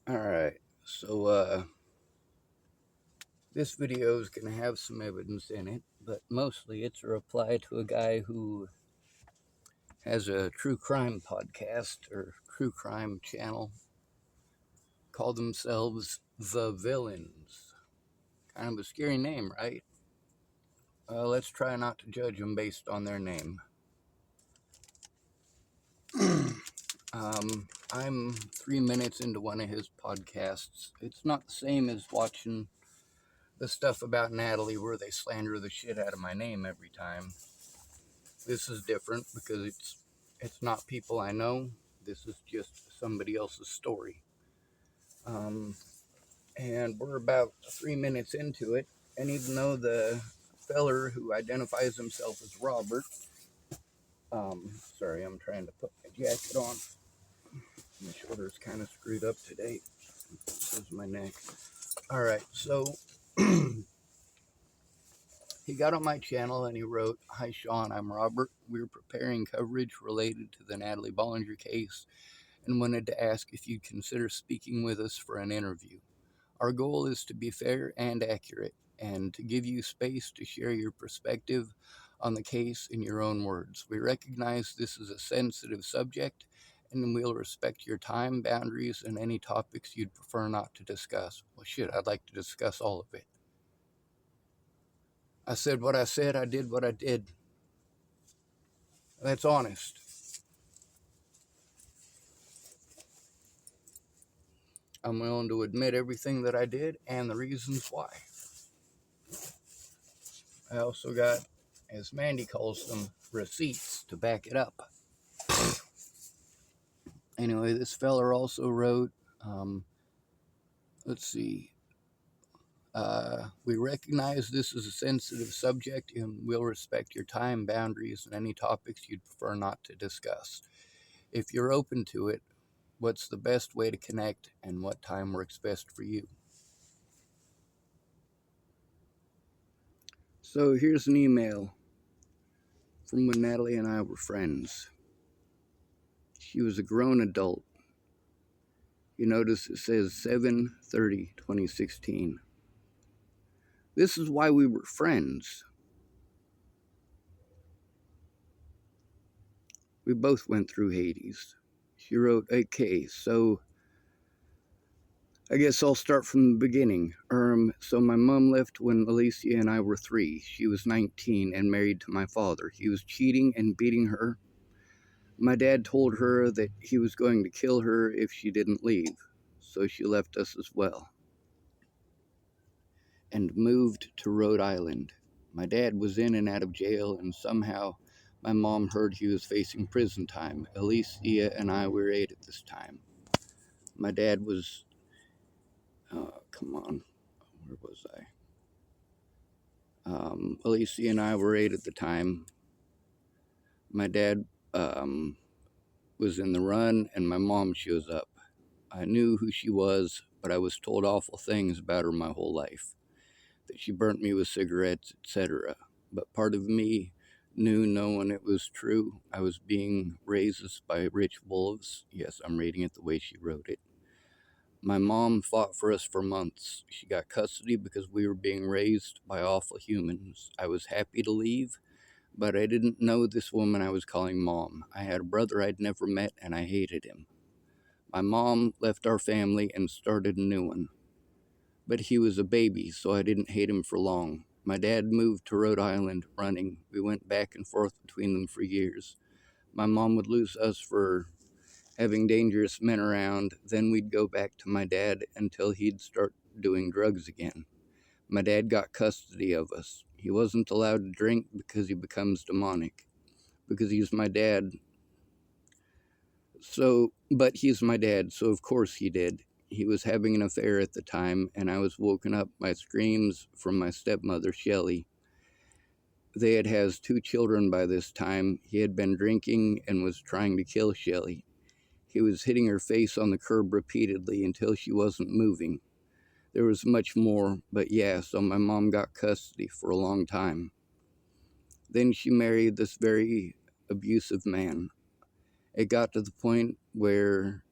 Alright, so this video is going to have some evidence in it, but mostly it's a reply to a guy who has a true crime podcast or true crime channel, call themselves The Villains. Kind of a scary name, right? Let's try not to judge them based on their name. I'm 3 minutes into one of his podcasts. It's not the same as watching the stuff about Natalie where they slander the shit out of my name every time. This is different because it's not people I know. This is just somebody else's story. And we're about 3 minutes into it, and even though the feller who identifies himself as Robert, sorry, I'm trying to put my jacket on. My shoulder's kind of screwed up today. This is my neck. All right, so he got on my channel and he wrote, "Hi Sean, I'm Robert. We're preparing coverage related to the Natalie Bollinger case and wanted to ask if you'd consider speaking with us for an interview. Our goal is to be fair and accurate and to give you space to share your perspective on the case in your own words. We recognize this is a sensitive subject and we'll respect your time, boundaries, and any topics you'd prefer not to discuss." Well, shit, I'd like to discuss all of it. I said what I said, I did what I did. That's honest. I'm willing to admit everything that I did and the reasons why. I also got, as Mandy calls them, receipts to back it up. Anyway, this feller also wrote, let's see, we recognize this is a sensitive subject and we'll respect your time, boundaries, and any topics you'd prefer not to discuss. If you're open to it, what's the best way to connect and what time works best for you? So here's an email from when Natalie and I were friends. She was a grown adult. You notice it says 7/30/2016. This is why we were friends. We both went through Hades. She wrote, "Okay, so I guess I'll start from the beginning. So my mom left when Alicia and I were 3. She was 19 and married to my father. He was cheating and beating her. My dad told her that he was going to kill her if she didn't leave, so she left us as well and moved to Rhode Island. My dad was in and out of jail, and somehow my mom heard he was facing prison time. Alicia and I were 8 at this time. My dad was, come on, where was I? Alicia and I were 8 at the time. My dad was in the run, and my mom shows up. I knew who she was, but I was told awful things about her my whole life. That she burnt me with cigarettes, etc. But part of me knew knowing it was true. I was being raised by rich wolves. Yes, I'm reading it the way she wrote it. My mom fought for us for months. She got custody because we were being raised by awful humans. I was happy to leave, but I didn't know this woman I was calling Mom. I had a brother I'd never met, and I hated him. My mom left our family and started a new one. But he was a baby, so I didn't hate him for long. My dad moved to Rhode Island running. We went back and forth between them for years. My mom would lose us for having dangerous men around. Then we'd go back to my dad until he'd start doing drugs again. My dad got custody of us. He wasn't allowed to drink because he becomes demonic. Because he's my dad. But he's my dad, so of course he did. He was having an affair at the time, and I was woken up by screams from my stepmother, Shelley. They had 2 children by this time. He had been drinking and was trying to kill Shelley. He was hitting her face on the curb repeatedly until she wasn't moving. There was much more, but yeah, so my mom got custody for a long time. Then she married this very abusive man. It got to the point where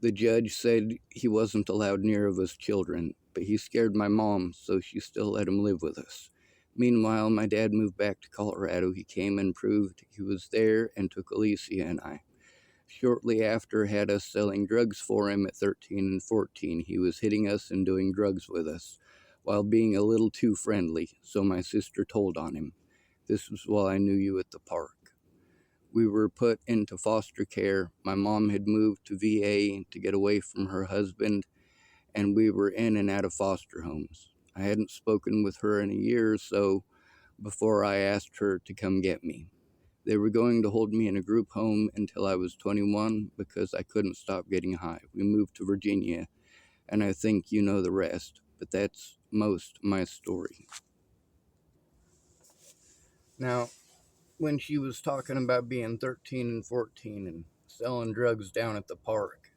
The judge said he wasn't allowed near of us children, but he scared my mom, so she still let him live with us. Meanwhile, my dad moved back to Colorado. He came and proved he was there and took Alicia and I. Shortly after, had us selling drugs for him at 13 and 14. He was hitting us and doing drugs with us, while being a little too friendly, so my sister told on him. This was while I knew you at the park. We were put into foster care. My mom had moved to VA to get away from her husband, and we were in and out of foster homes. I hadn't spoken with her in a year or so before I asked her to come get me. They were going to hold me in a group home until I was 21 because I couldn't stop getting high. We moved to Virginia, and I think you know the rest, but that's most my story. Now, when she was talking about being 13 and 14 and selling drugs down at the park,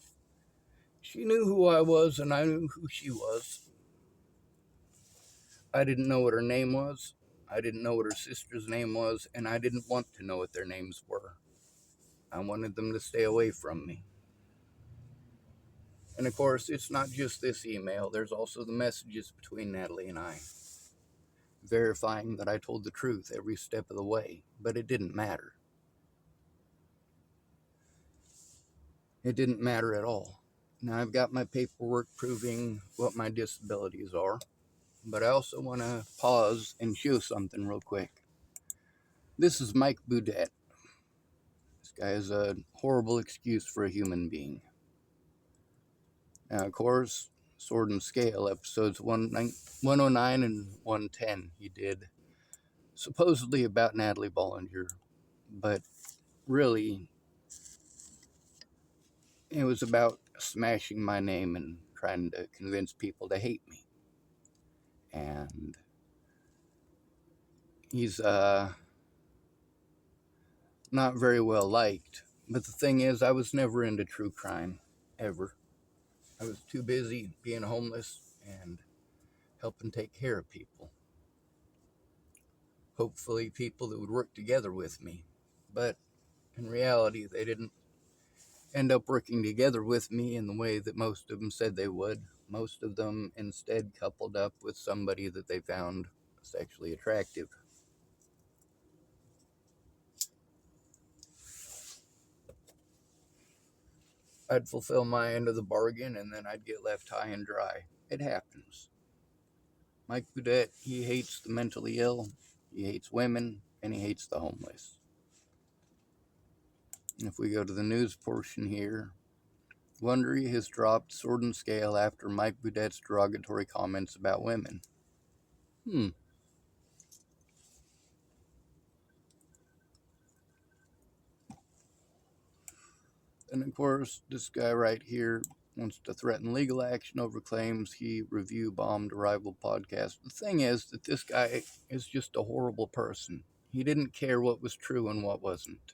she knew who I was and I knew who she was. I didn't know what her name was. I didn't know what her sister's name was, and I didn't want to know what their names were. I wanted them to stay away from me. And of course, it's not just this email. There's also the messages between Natalie and I, verifying that I told the truth every step of the way. But it didn't matter. It didn't matter at all. Now I've got my paperwork proving what my disabilities are, but I also want to pause and show something real quick. This is Mike Boudet. This guy is a horrible excuse for a human being. Now, of course, Sword and Scale episodes 109 and 110 he did supposedly about Natalie Bollinger, but really it was about smashing my name and trying to convince people to hate me. And he's not very well liked. But the thing is, I was never into true crime, ever. I was too busy being homeless and helping take care of people. Hopefully people that would work together with me. But in reality, they didn't end up working together with me in the way that most of them said they would. Most of them instead coupled up with somebody that they found sexually attractive. I'd fulfill my end of the bargain and then I'd get left high and dry. It happens. Mike Boudet, he hates the mentally ill, he hates women, and he hates the homeless. If we go to the news portion here, Wondery has dropped Sword and Scale after Mike Boudet's derogatory comments about women. And of course, this guy right here wants to threaten legal action over claims he review bombed a rival podcast. The thing is that this guy is just a horrible person. He didn't care what was true and what wasn't.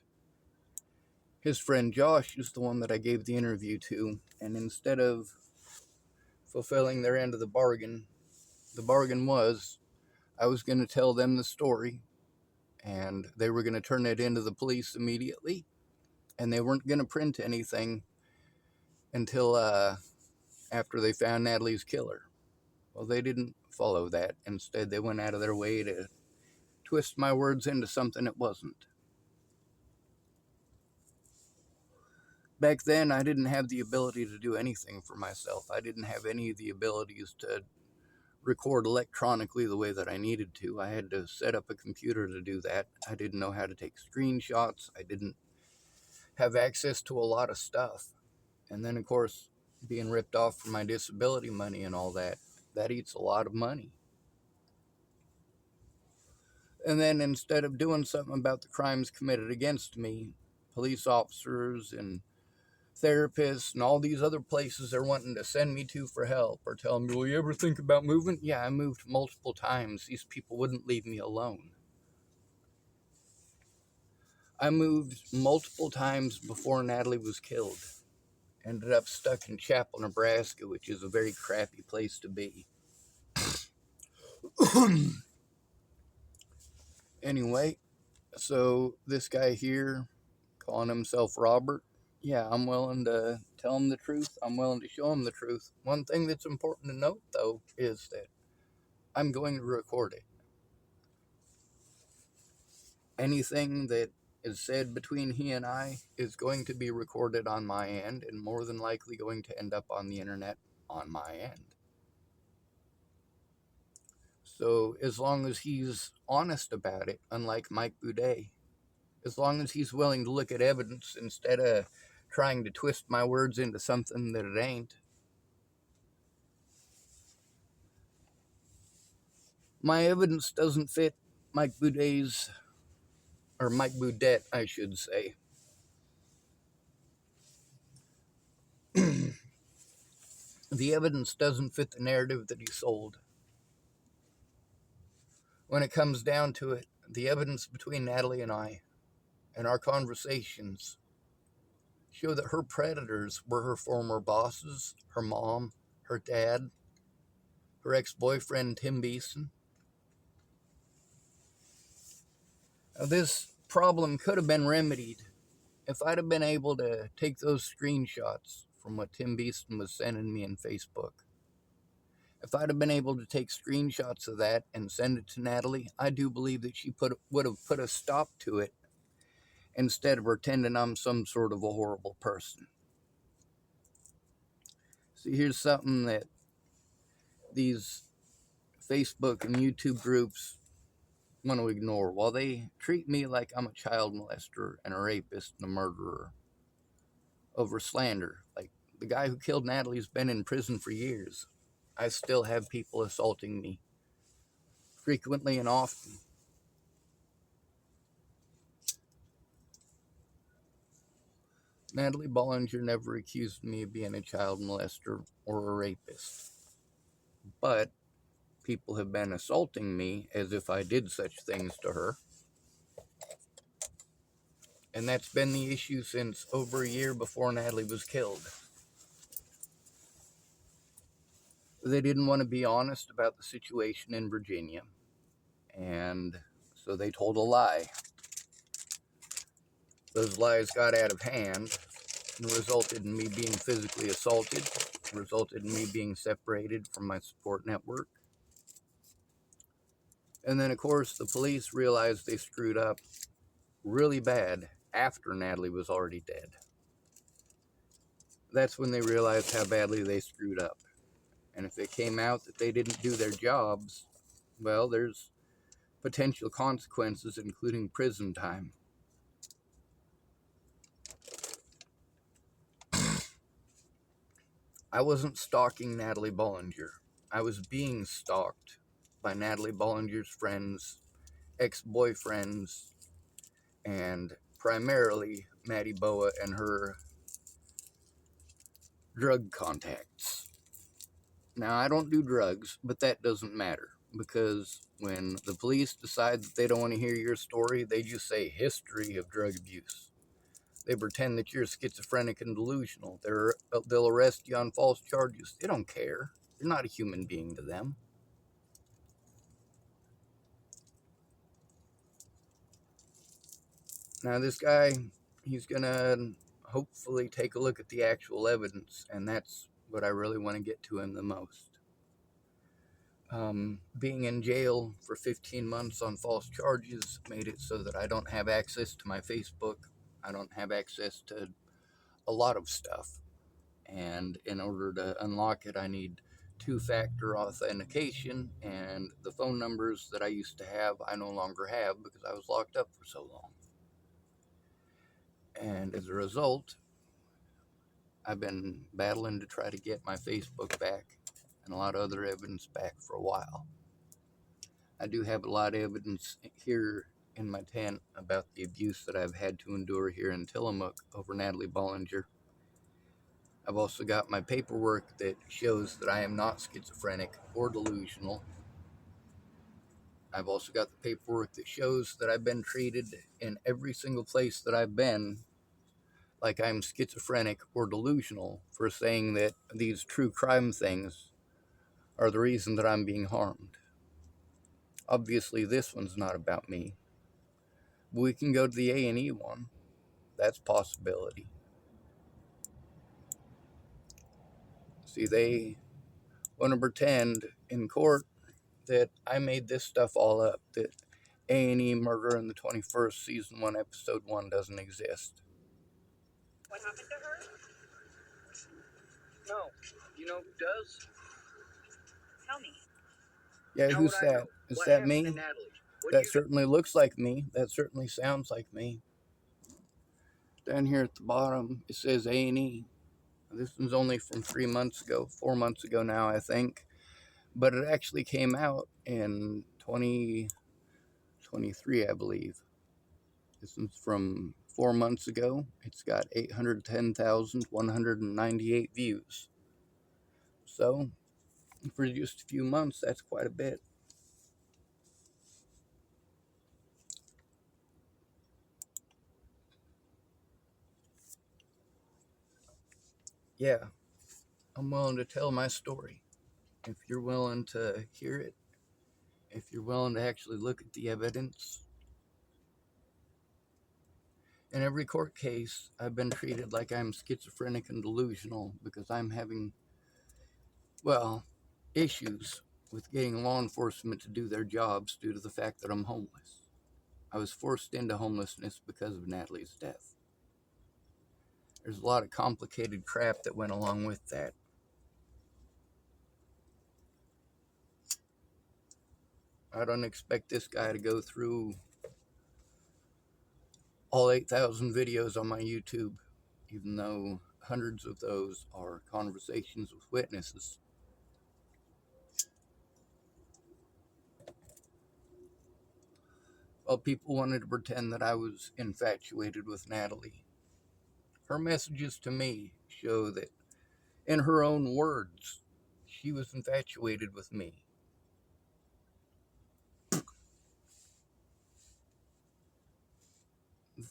His friend Josh is the one that I gave the interview to, and instead of fulfilling their end of the bargain was I was going to tell them the story, and they were going to turn it into the police immediately, and they weren't going to print anything until after they found Natalie's killer. Well, they didn't follow that. Instead, they went out of their way to twist my words into something it wasn't. Back then, I didn't have the ability to do anything for myself. I didn't have any of the abilities to record electronically the way that I needed to. I had to set up a computer to do that. I didn't know how to take screenshots. I didn't have access to a lot of stuff. And then, of course, being ripped off for my disability money and all that, that eats a lot of money. And then instead of doing something about the crimes committed against me, police officers and therapists and all these other places they're wanting to send me to for help or telling me, will you ever think about moving? Yeah, I moved multiple times. These people wouldn't leave me alone. I moved multiple times before Natalie was killed. Ended up stuck in Chapel, Nebraska, which is a very crappy place to be. Anyway, so this guy here, calling himself Robert, yeah, I'm willing to tell tell them the truth, I'm willing to show them the truth. One thing that's important to note, though, is that I'm going to record it. Anything that is said between he and I is going to be recorded on my end and more than likely going to end up on the internet on my end. So as long as he's honest about it, unlike Mike Boudet, as long as he's willing to look at evidence instead of trying to twist my words into something that it ain't. My evidence doesn't fit Mike Boudet's, or Mike Boudet, I should say. The evidence doesn't fit the narrative that he sold. When it comes down to it, the evidence between Natalie and I and our conversations show that her predators were her former bosses, her mom, her dad, her ex-boyfriend, Tim Beeson. Now, this problem could have been remedied if I'd have been able to take those screenshots from what Tim Beeson was sending me in Facebook. If I'd have been able to take screenshots of that and send it to Natalie, I do believe that she would have put a stop to it instead of pretending I'm some sort of a horrible person. See, here's something that these Facebook and YouTube groups want to ignore. While they treat me like I'm a child molester and a rapist and a murderer over slander, like the guy who killed Natalie's been in prison for years, I still have people assaulting me frequently and often. Natalie Bollinger never accused me of being a child molester or a rapist, but people have been assaulting me as if I did such things to her. And that's been the issue since over a year before Natalie was killed. They didn't want to be honest about the situation in Virginia, and so they told a lie. Those lies got out of hand and resulted in me being physically assaulted, resulted in me being separated from my support network. And then, of course, the police realized they screwed up really bad after Natalie was already dead. That's when they realized how badly they screwed up. And if it came out that they didn't do their jobs, well, there's potential consequences, including prison time. I wasn't stalking Natalie Bollinger. I was being stalked by Natalie Bollinger's friends, ex-boyfriends, and primarily Maddie Boa and her drug contacts. Now, I don't do drugs, but that doesn't matter, because when the police decide that they don't want to hear your story, they just say history of drug abuse. They pretend that you're schizophrenic and delusional. They'll arrest you on false charges. They don't care. You're not a human being to them. Now, this guy, he's going to hopefully take a look at the actual evidence, and that's what I really want to get to him the most. Being in jail for 15 months on false charges made it so that I don't have access to my Facebook. I don't have access to a lot of stuff. And in order to unlock it, I need two-factor authentication, and the phone numbers that I used to have, I no longer have because I was locked up for so long. And as a result, I've been battling to try to get my Facebook back and a lot of other evidence back for a while. I do have a lot of evidence here in my tent about the abuse that I've had to endure here in Tillamook over Natalie Bollinger. I've also got my paperwork that shows that I am not schizophrenic or delusional. I've also got the paperwork that shows that I've been treated in every single place that I've been like I'm schizophrenic or delusional for saying that these true crime things are the reason that I'm being harmed. Obviously, this one's not about me. We can go to the A&E one. That's a possibility. See, they want to pretend in court that I made this stuff all up, that A&E Murder in the 21st Season 1, Episode 1 doesn't exist. What happened to her? No. You know who does? Tell me. Yeah, who's that? Is that me? That certainly looks like me. That certainly sounds like me. Down here at the bottom, it says A&E. This one's only from 3 months ago, 4 months ago now, I think. But it actually came out in 2023, I believe. This one's from 4 months ago. It's got 810,198 views. So, for just a few months, that's quite a bit. Yeah, I'm willing to tell my story. If you're willing to hear it, if you're willing to actually look at the evidence. In every court case, I've been treated like I'm schizophrenic and delusional because I'm having, well, issues with getting law enforcement to do their jobs due to the fact that I'm homeless. I was forced into homelessness because of Natalie's death. There's a lot of complicated crap that went along with that. I don't expect this guy to go through all 8,000 videos on my YouTube, even though hundreds of those are conversations with witnesses. Well, people wanted to pretend that I was infatuated with Natalie. Her messages to me show that, in her own words, she was infatuated with me. The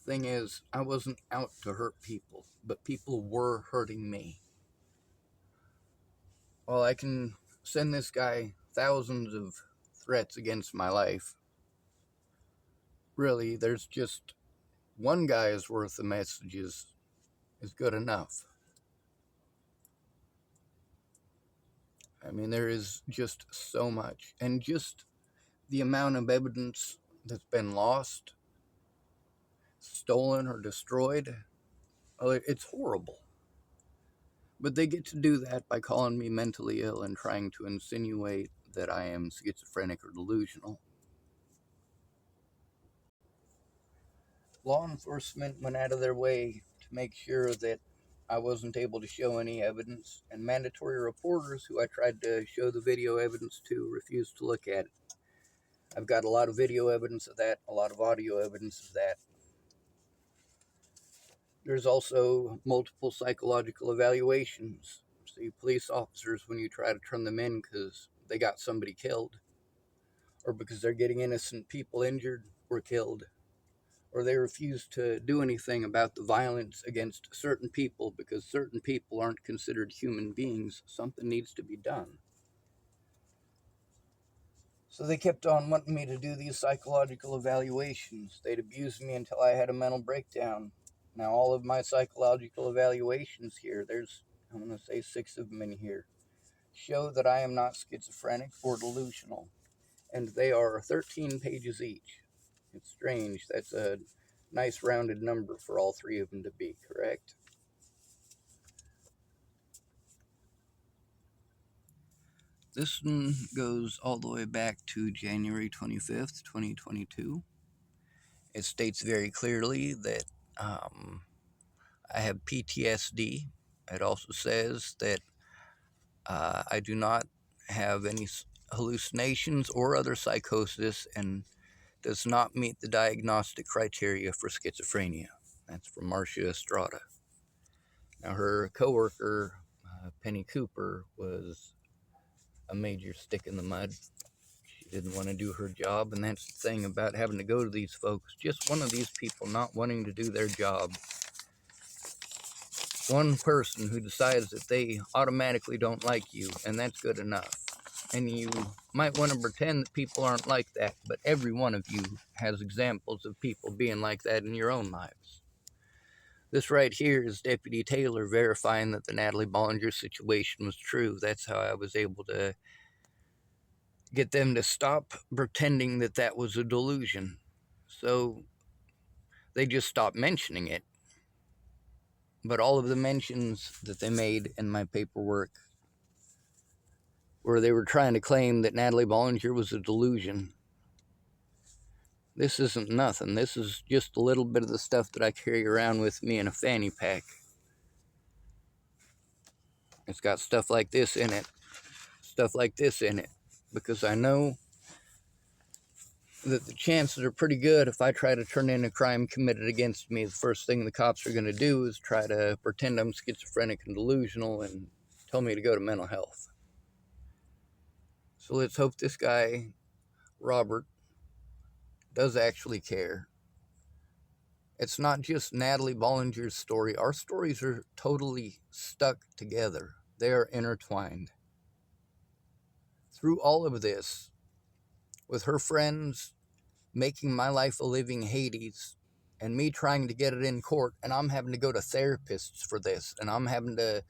thing is, I wasn't out to hurt people, but people were hurting me. Well, I can send this guy thousands of threats against my life. Really, there's just one guy's worth of messages is good enough. I mean, there is just so much. And just the amount of evidence that's been lost, stolen, or destroyed, it's horrible. But they get to do that by calling me mentally ill and trying to insinuate that I am schizophrenic or delusional. Law enforcement went out of their way to make sure that I wasn't able to show any evidence, and mandatory reporters who I tried to show the video evidence to refused to look at it. I've got a lot of video evidence of that, a lot of audio evidence of that. There's also multiple psychological evaluations. See, police officers, when you try to turn them in because they got somebody killed, or because they're getting innocent people injured or killed, or they refuse to do anything about the violence against certain people because certain people aren't considered human beings, something needs to be done. So they kept on wanting me to do these psychological evaluations. They'd abuse me until I had a mental breakdown. Now, all of my psychological evaluations here, I'm going to say 6 of them in here, show that I am not schizophrenic or delusional. And they are 13 pages each. It's strange. That's a nice rounded number for all 3 of them to be, correct? This one goes all the way back to January 25th, 2022. It states very clearly that I have PTSD. It also says that I do not have any hallucinations or other psychosis and does not meet the diagnostic criteria for schizophrenia. That's from Marcia Estrada. Now, her coworker, Penny Cooper, was a major stick in the mud. She didn't want to do her job, and that's the thing about having to go to these folks. Just one of these people not wanting to do their job. One person who decides that they automatically don't like you, and that's good enough. And you might want to pretend that people aren't like that, but every one of you has examples of people being like that in your own lives. This right here is Deputy Taylor verifying that the Natalie Bollinger situation was true. That's how I was able to get them to stop pretending that that was a delusion. So they just stopped mentioning it. But all of the mentions that they made in my paperwork where they were trying to claim that Natalie Bollinger was a delusion. This isn't nothing. This is just a little bit of the stuff that I carry around with me in a fanny pack. It's got stuff like this in it, stuff like this in it, because I know that the chances are pretty good if I try to turn in a crime committed against me, the first thing the cops are going to do is try to pretend I'm schizophrenic and delusional and tell me to go to mental health. So let's hope this guy, Robert, does actually care. It's not just Natalie Bollinger's story. Our stories are totally stuck together. They are intertwined. Through all of this, with her friends making my life a living Hades, and me trying to get it in court, and I'm having to go to therapists for this, and I'm having to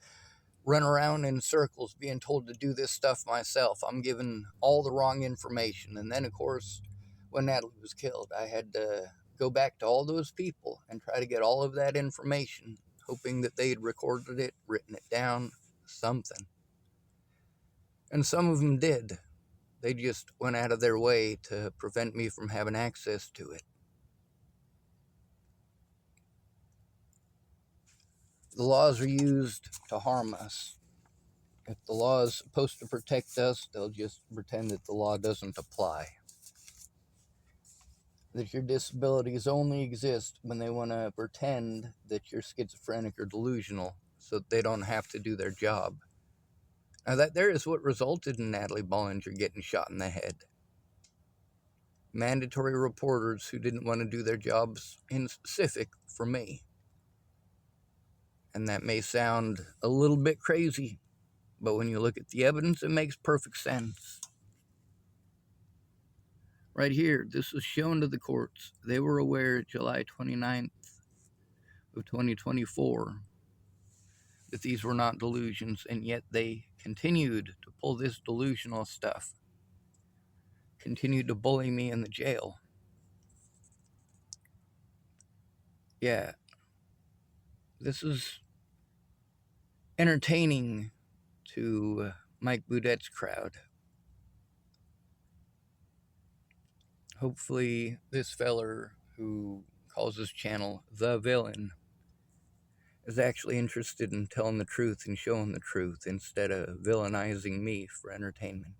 run around in circles being told to do this stuff myself. I'm given all the wrong information. And then, of course, when Natalie was killed, I had to go back to all those people and try to get all of that information, hoping that they'd recorded it, written it down, something. And some of them did. They just went out of their way to prevent me from having access to it. The laws are used to harm us. If the law is supposed to protect us, they'll just pretend that the law doesn't apply. That your disabilities only exist when they want to pretend that you're schizophrenic or delusional so that they don't have to do their job. Now, that there is what resulted in Natalie Bollinger getting shot in the head. Mandatory reporters who didn't want to do their jobs in specific for me. And that may sound a little bit crazy, but when you look at the evidence, it makes perfect sense. Right here, this was shown to the courts. They were aware July 29th of 2024 that these were not delusions, and yet they continued to pull this delusional stuff, continued to bully me in the jail. Yeah, this is entertaining to Mike Boudette's crowd. Hopefully this feller who calls his channel The Villain is actually interested in telling the truth and showing the truth instead of villainizing me for entertainment.